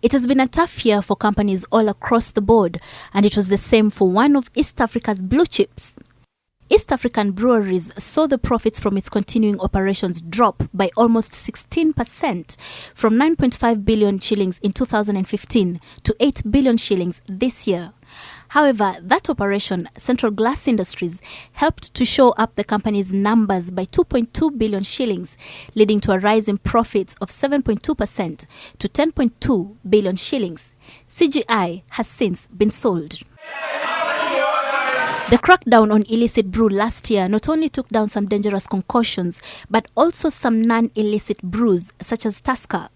It has been a tough year for companies all across the board, and it was the same for one of East Africa's blue chips. East African Breweries saw the profits from its continuing operations drop by almost 16%, from 9.5 billion shillings in 2015 to 8 billion shillings this year. However, that operation, Central Glass Industries, helped to show up the company's numbers by 2.2 billion shillings, leading to a rise in profits of 7.2% to 10.2 billion shillings. CGI has since been sold. The crackdown on illicit brew last year not only took down some dangerous concoctions, but also some non-illicit brews such as Tusker.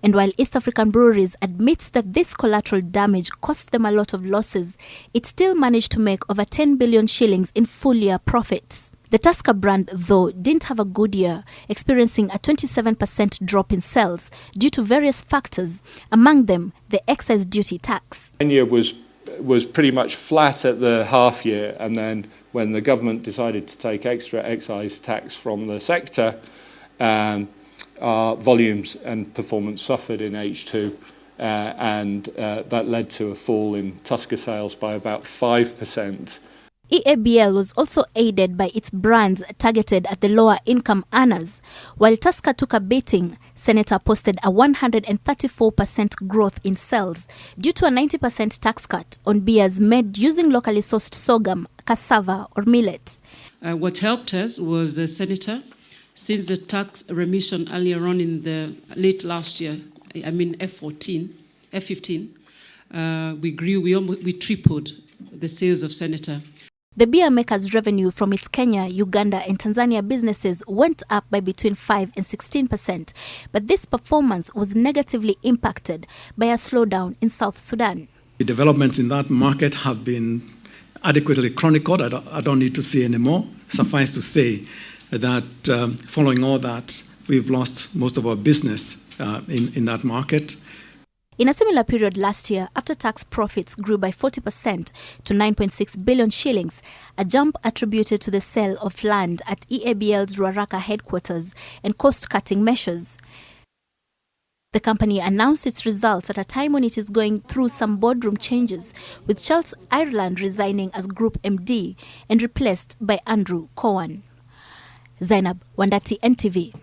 And while East African Breweries admits that this collateral damage cost them a lot of losses, it still managed to make over 10 billion shillings in full-year profits. The Tusker brand, though, didn't have a good year, experiencing a 27% drop in sales due to various factors, among them the excise duty tax. Kenya was pretty much flat at the half year, and then when the government decided to take extra excise tax from the sector, our volumes and performance suffered in H2, and that led to a fall in Tusker sales by about 5%. EABL was also aided by its brands targeted at the lower income earners. While Tusker took a beating, Senator posted a 134% growth in sales due to a 90% tax cut on beers made using locally sourced sorghum, cassava or millet. What helped us was the Senator. Since the tax remission earlier on in the late last year, F15, we tripled the sales of Senator. The beer maker's revenue from its Kenya, Uganda and Tanzania businesses went up by between 5 and 16%, but this performance was negatively impacted by a slowdown in South Sudan. The developments in that market have been adequately chronicled. I don't need to say any more. Suffice to say that following all that, we've lost most of our business in that market. In a similar period last year, after-tax profits grew by 40% to 9.6 billion shillings, a jump attributed to the sale of land at EABL's Ruaraka headquarters and cost-cutting measures. The company announced its results at a time when it is going through some boardroom changes, with Charles Ireland resigning as Group MD and replaced by Andrew Cowan. Zainab Wandati, NTV.